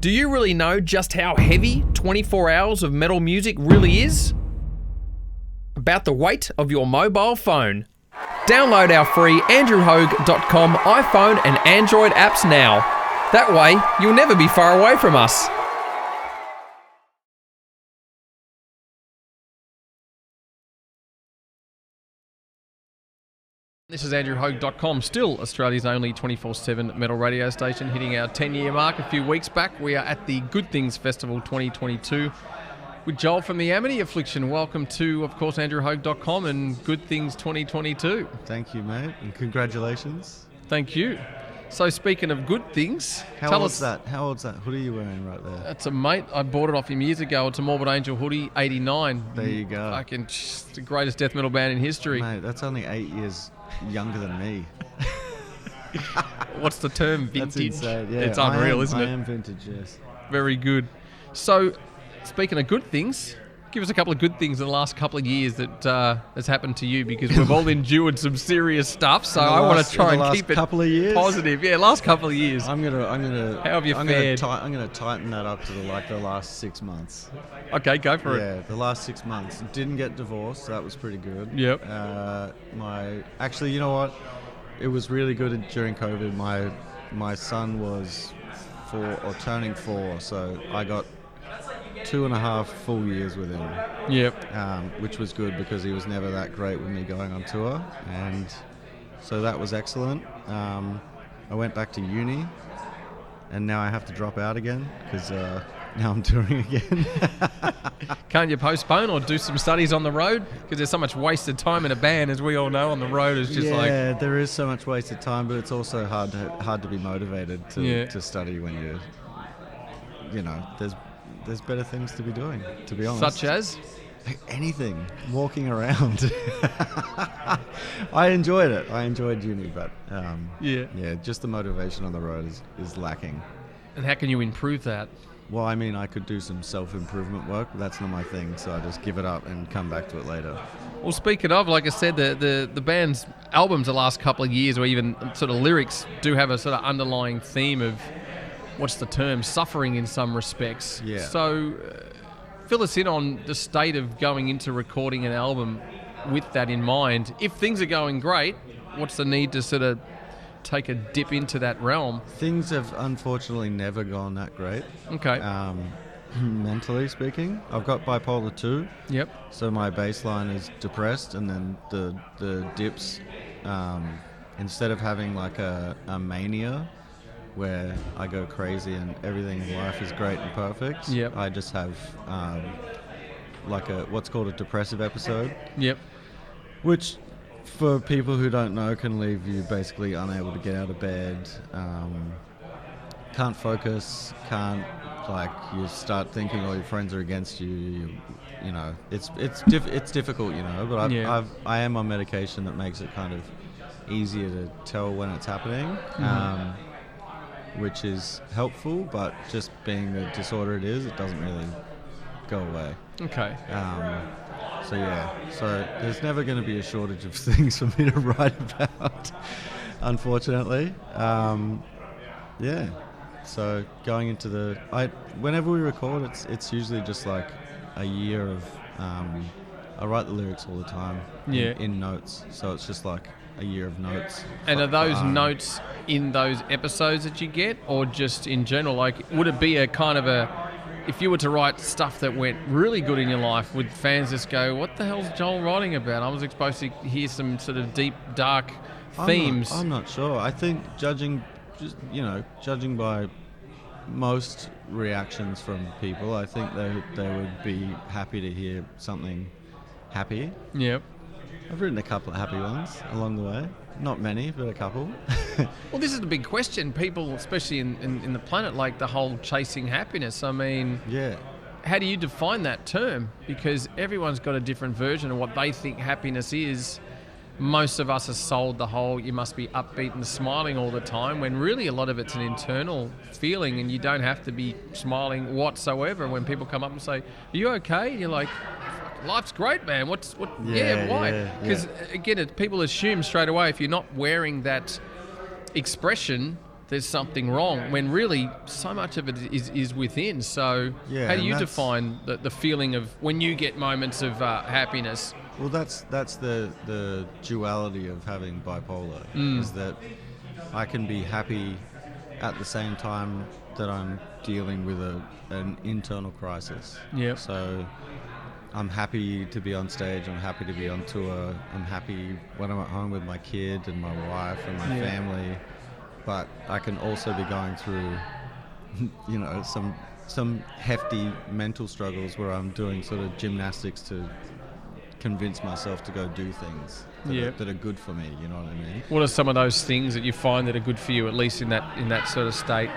Do you really know just how heavy 24 hours of metal music really is? About the weight of your mobile phone. Download our free andrewhogue.com iPhone and Android apps now. That way, you'll never be far away from us. This is andrewhogue.com, still Australia's only 24/7 metal radio station, hitting our 10-year mark a few weeks back. We are at the Good Things Festival 2022 with Joel from the AMITY Affliction. Welcome to, of course, andrewhogue.com and Good Things 2022. Thank you, mate, and congratulations. Thank you. So speaking of good things, How old's that hoodie you're wearing right there? That's a mate. I bought it off him years ago. It's a Morbid Angel hoodie, 89. There you go. It's the greatest death metal band in history. Mate, that's only 8 years younger than me. What's the term? Vintage? That's insane. Yeah, it's unreal, isn't it? I am vintage, yes. Very good. So, speaking of good things, give us a couple of good things in the last couple of years that has happened to you, because we've all endured some serious stuff. So I want to try and keep it positive. Yeah, last couple of years. I'm gonna. How have you fared? I'm gonna tighten that up to the last 6 months. Okay, go for it. Yeah, the last 6 months. Didn't get divorced. That was pretty good. Yep. Actually, you know what? It was really good during COVID. My son was turning 4, so I got 2.5 full years with him. Yep. Which was good because he was never that great with me going on tour, and so that was excellent. I went back to uni, and now I have to drop out again because now I'm touring again. Can't you postpone or do some studies on the road? Because there's so much wasted time in a band, as we all know, on the road. It's just there is so much wasted time, but it's also hard to be motivated to study when there's better things to be doing, to be honest. Such as? Anything. Walking around. I enjoyed it. I enjoyed uni, but just the motivation on the road is lacking. And how can you improve that? Well, I mean, I could do some self-improvement work, but that's not my thing, so I just give it up and come back to it later. Well, speaking of, like I said, the band's albums the last couple of years, or even sort of lyrics, do have a sort of underlying theme of, what's the term, suffering in some respects. Yeah. So fill us in on the state of going into recording an album with that in mind. If things are going great, what's the need to sort of take a dip into that realm? Things have unfortunately never gone that great. Okay. Mentally speaking, I've got bipolar 2. Yep. So my baseline is depressed, and then the dips, instead of having like a mania where I go crazy and everything in life is great and perfect, yep, I just have like what's called a depressive episode. Yep. Which, for people who don't know, can leave you basically unable to get out of bed, can't focus, you start thinking all your friends are against you. You know, it's difficult, but I am on medication that makes it kind of easier to tell when it's happening, which is helpful, but just being the disorder it is, it doesn't really go away. Okay. So there's never going to be a shortage of things for me to write about, unfortunately. So going into whenever we record, it's usually just like a year of, I write the lyrics all the time in notes, so it's just like a year of notes. And are those notes in those episodes that you get, or just in general? Like, would it be a kind of if you were to write stuff that went really good in your life, would fans just go, what the hell's Joel writing about? I was supposed to hear some sort of deep, dark themes. I'm not sure. I think judging by most reactions from people, I think they would be happy to hear something happy. Yep. I've written a couple of happy ones along the way. Not many, but a couple. Well, this is the big question. People, especially in the planet, like the whole chasing happiness. I mean, how do you define that term? Because everyone's got a different version of what they think happiness is. Most of us are sold the whole, you must be upbeat and smiling all the time, when really a lot of it's an internal feeling, and you don't have to be smiling whatsoever. When people come up and say, are you okay? And you're like, life's great, man. Why? Because again, people assume straight away, if you're not wearing that expression, there's something wrong, when really so much of it is within. So how do you define the feeling of when you get moments of happiness? Well, that's the duality of having bipolar, is that I can be happy at the same time that I'm dealing with an internal crisis. Yeah. So I'm happy to be on stage, I'm happy to be on tour, I'm happy when I'm at home with my kid and my wife and my family, but I can also be going through, you know, some hefty mental struggles where I'm doing sort of gymnastics to convince myself to go do things that are good for me, you know what I mean? What are some of those things that you find that are good for you, at least in that sort of state?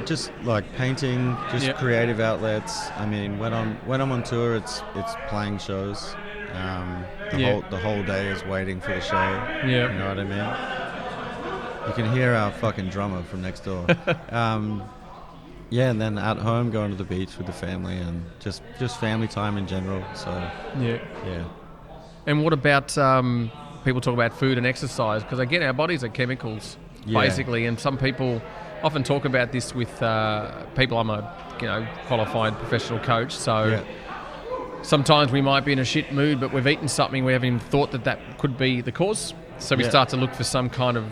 Just like painting, just creative outlets. I mean, when I'm on tour, it's playing shows. The whole day is waiting for the show. Yeah. You know what I mean? You can hear our fucking drummer from next door. And then at home, going to the beach with the family and just family time in general. So yeah. And what about people talk about food and exercise? Because again, our bodies are chemicals, basically, and some people often talk about this with people. I'm a qualified professional coach, so sometimes we might be in a shit mood, but we've eaten something we haven't even thought that could be the cause. So we start to look for some kind of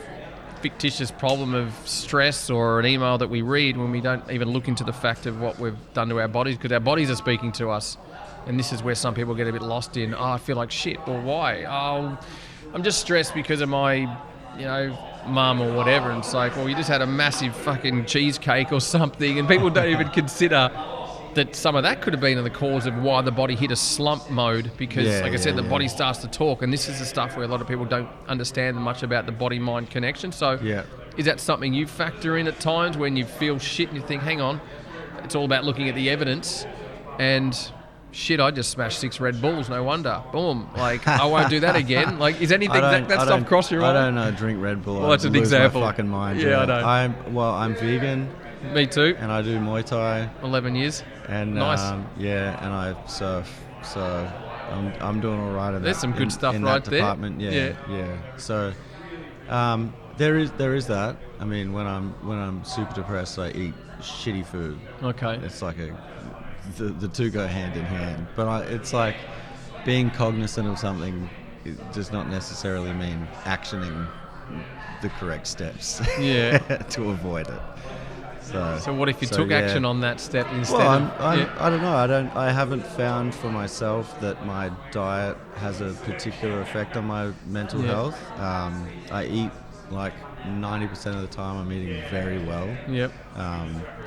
fictitious problem of stress or an email that we read when we don't even look into the fact of what we've done to our bodies, because our bodies are speaking to us. And this is where some people get a bit lost in, I feel like shit, or why? Oh, I'm just stressed because of my, mum or whatever. And it's like, well, you just had a massive fucking cheesecake or something, and people don't even consider that some of that could have been the cause of why the body hit a slump mode, because, like I said, the body starts to talk, and this is the stuff where a lot of people don't understand much about the body-mind connection. So is that something you factor in at times when you feel shit and you think, hang on, it's all about looking at the evidence, and shit, I just smashed 6 Red Bulls, no wonder. Boom. Like, I won't do that again. Like, is anything that stuff cross your mind? I don't drink Red Bull. Well, that's an example. My fucking mind. Yeah, I don't. I'm vegan. Me too. And I do Muay Thai. 11 years. And nice. And I surf. So I'm doing all right in There's some good stuff in right that there. department. Yeah. So there is that. I mean, when I'm super depressed, I eat shitty food. Okay. It's like the two go hand in hand, but it's like being cognizant of something does not necessarily mean actioning the correct steps to avoid it. So what if you took action on that step instead? Well, I don't know. I haven't found for myself that my diet has a particular effect on my mental health. I eat like 90% of the time. I'm eating very well. Yep.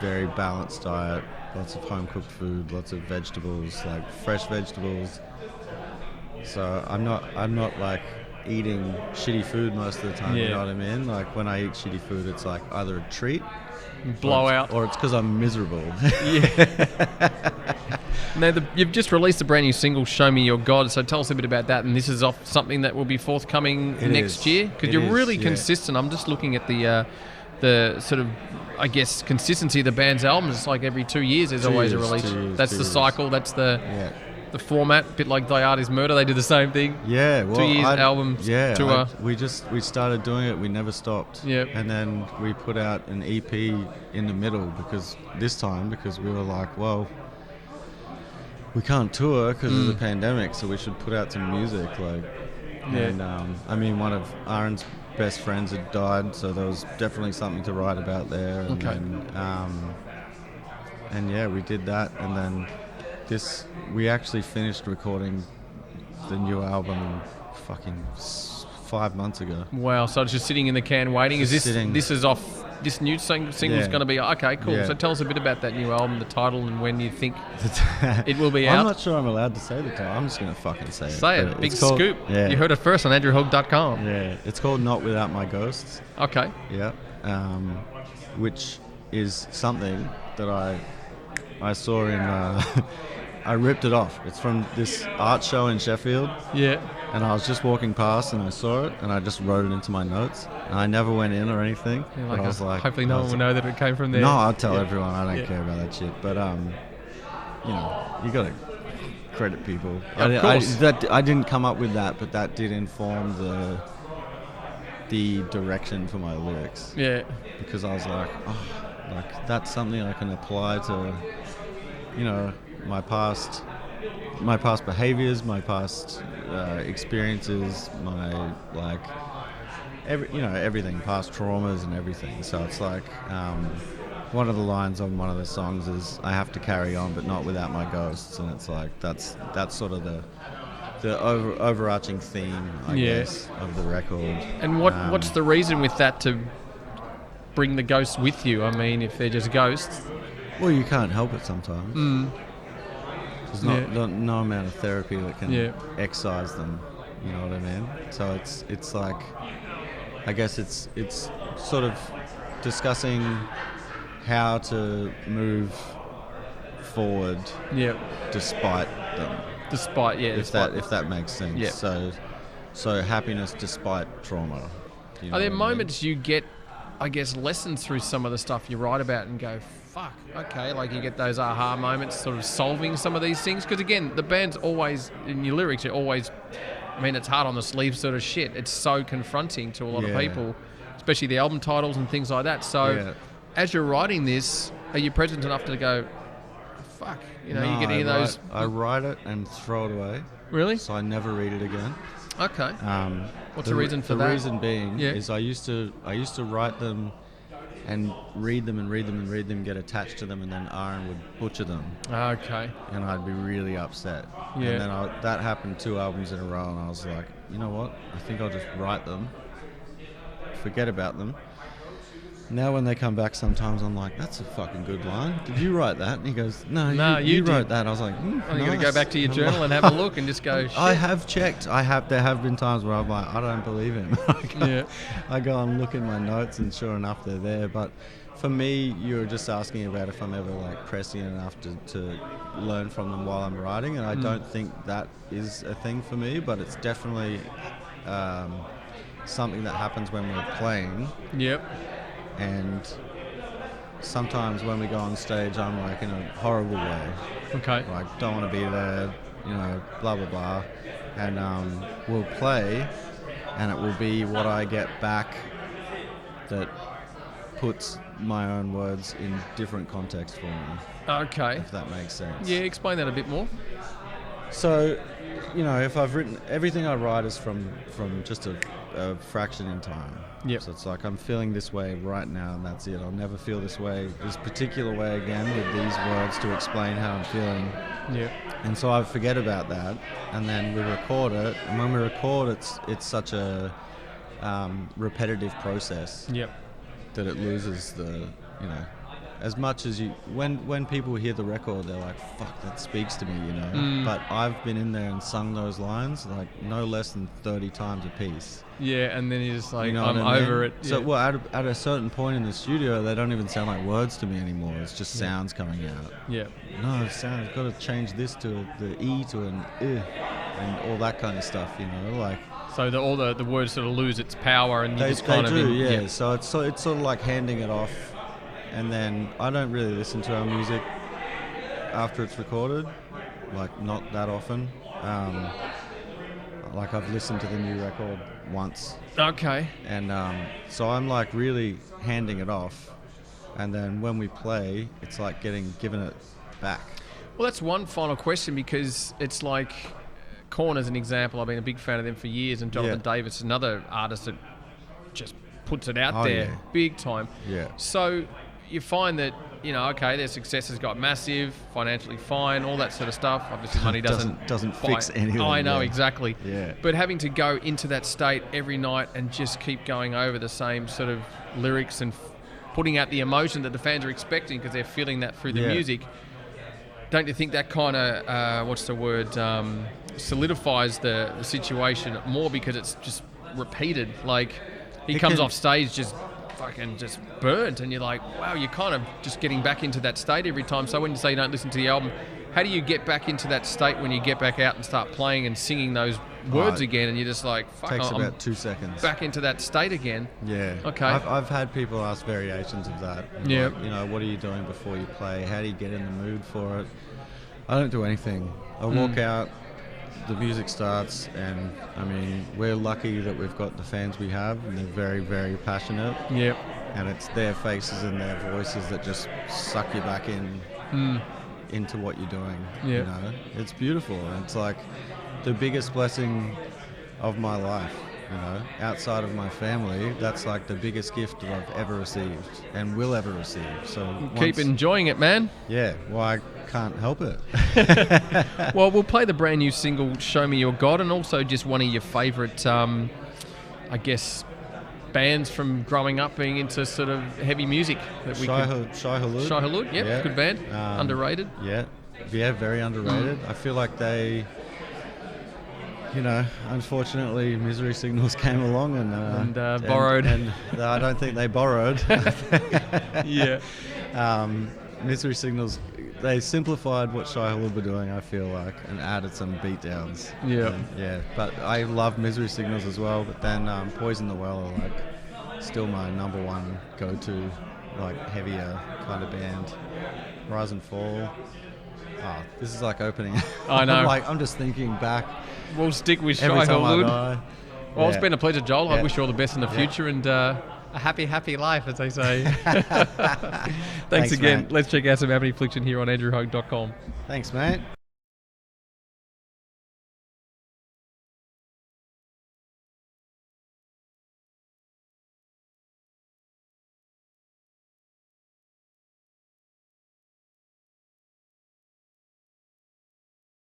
Very balanced diet. Lots of home-cooked food, lots of vegetables, like fresh vegetables. So I'm not like eating shitty food most of the time, you know what I mean? Like when I eat shitty food, it's like either a treat, blowout, or it's because I'm miserable. Now, you've just released a brand new single, Show Me Your God, so tell us a bit about that, and this is off something that will be forthcoming next year, because you're really consistent. I'm just looking at the sort of, I guess, consistency of the band's albums. It's like every 2 years there's always a release. That's the cycle. That's the format. A bit like Diarte's Murder, they did the same thing. Yeah, well, 2 years album tour. We started doing it. We never stopped. Yeah, and then we put out an EP in the middle because we were like, well, we can't tour because of the pandemic, so we should put out some music. And I mean, one of Aaron's best friends had died, so there was definitely something to write about there. And then, we did that, and then we actually finished recording the new album fucking 5 months ago. Wow! So it's just sitting in the can waiting. This is off? This new single's going to be okay. Cool. Yeah. So tell us a bit about that new album, the title, and when you think it will be out. I'm not sure I'm allowed to say the title. I'm just going to fucking say it. Say it. Big scoop. Yeah. You heard it first on AndrewHogg.com. Yeah. It's called Not Without My Ghosts. Okay. Yeah. Which is something that I saw in. I ripped it off. It's from this art show in Sheffield. Yeah. And I was just walking past and I saw it and I just wrote it into my notes. And I never went in or anything. But I was like, hopefully no one will know that it came from there. No, I'll tell everyone. I don't care about that shit. But you got to credit people. Of course. I didn't come up with that, but that did inform the direction for my lyrics. Yeah. Because I was like, oh, like that's something I can apply to, you know, my past behaviors, my past experiences, my like, everything, past traumas and everything. So it's like, one of the lines on one of the songs is, "I have to carry on, but not without my ghosts," and it's like that's sort of the overarching theme, I guess, of the record. And what's the reason with that to bring the ghosts with you? I mean, if they're just ghosts. Well, you can't help it sometimes. There's no amount of therapy that can excise them. You know what I mean? So it's like, I guess it's sort of discussing how to move forward. Despite them. If that makes sense. Yep. So happiness despite trauma. You know Are there what I mean? moments you get, I guess, lessons through some of the stuff you write about and go, fuck, okay, like you get those aha moments sort of solving some of these things? Because again, the band's always, in your lyrics, you're always, I mean, it's hard on the sleeve sort of shit. It's so confronting to a lot of people, especially the album titles and things like that. So as you're writing this, are you present enough to go, fuck, you know, you're getting those... I write it and throw it away. Really? So I never read it again. Okay. What's the reason for that? The reason being is I used to write them and read them, get attached to them, and then Aaron would butcher them. Okay. And I'd be really upset. Yeah. And then that happened 2 albums in a row, and I was like, you know what? I think I'll just write them, forget about them. Now when they come back sometimes, I'm like, that's a fucking good line. Did you write that? And he goes, no, you wrote that. I was like, you got to go back to your journal and have a look and just go, shit. I have checked. There have been times where I'm like, I don't believe him. I go and look in my notes, and sure enough, they're there. But for me, you were just asking about if I'm ever like prescient enough to learn from them while I'm writing, and I don't think that is a thing for me, but it's definitely something that happens when we're playing. Yep. And sometimes when we go on stage, I'm like in a horrible way. Okay. Like, don't want to be there, you know, blah, blah, blah. And we'll play, and it will be what I get back that puts my own words in different context for me. Okay. If that makes sense. Yeah, explain that a bit more. So, you know, if I've written... Everything I write is from just a fraction in time. Yep. So it's like I'm feeling this way right now, and that's it. I'll never feel this particular way again with these words to explain how I'm feeling. Yep. And so I forget about that, and then we record it. And when we record, it's such a repetitive process. Yep. That it loses the, you know, as much as you... When people hear the record, they're like, fuck, that speaks to me, you know. But I've been in there and sung those lines like no less than 30 times a piece. Yeah, and then you're just like, you know I'm over it. So, well, at a certain point in the studio, they don't even sound like words to me anymore. It's just sounds coming out. Yeah. No, sound. Got to change this to the E to an and all that kind of stuff. You know, like. So all the words sort of lose its power, and you just they kind do, of. Yeah. So it's sort of like handing it off, and then I don't really listen to our music after it's recorded, like not that often. Like I've listened to the new record once. Okay. And so I'm like really handing it off, and then when we play, it's like given it back. Well, that's one final question, because it's like Korn as an example. I've been a big fan of them for years, and Jonathan Davis, another artist that just puts it out there big time. Yeah. So you find that, you know, okay, their success has got massive, financially fine, all that sort of stuff. Obviously, money doesn't fix anything. I know, exactly. Yeah. But having to go into that state every night and just keep going over the same sort of lyrics and putting out the emotion that the fans are expecting because they're feeling that through the music, don't you think that kind of, solidifies the situation more because it's just repeated? Like, he comes off stage just fucking just burnt, and you're like, wow, you're kind of just getting back into that state every time. So when you say you don't listen to the album, how do you get back into that state when you get back out and start playing and singing those words again, and you're just like, fuck, takes I'm about 2 seconds back into that state again? Yeah. Okay. I've had people ask variations of that. Yeah. Like, you know, what are you doing before you play? How do you get in the mood for it? I don't do anything. I walk out, the music starts, and I mean, we're lucky that we've got the fans we have, and they're very, very passionate. Yep. And it's their faces and their voices that just suck you back into what you're doing. Yep. You know, it's beautiful, and it's like the biggest blessing of my life. You know, outside of my family, that's like the biggest gift that I've ever received and will ever receive. So keep enjoying it, man. Yeah, well, I can't help it. Well, we'll play the brand new single, Show Me Your God, and also just one of your favourite, I guess, bands from growing up being into sort of heavy music. That we Shai Hulud. Shai Hulud, yep, Yeah. good band. Underrated. Yeah, very underrated. I feel like they... You know, unfortunately, Misery Signals came along and borrowed. And I don't think they borrowed. Yeah. Misery Signals, they simplified what Shai Hulud were doing, I feel like, and added some beatdowns. Yeah. Yeah, but I love Misery Signals as well, but then Poison the Well are like still my number one go-to, like heavier kind of band. Rise and Fall. Oh, this is like opening. I know. I'm just thinking back. We'll stick with Shai Every time I Hulud. die. Well, it's been a pleasure, Joel. I wish you all the best in the Yeah. future and a happy, happy life, as they say. Thanks Thanks, again. mate. Let's check out some AMITY Affliction here on andrewhogue.com. Thanks, mate.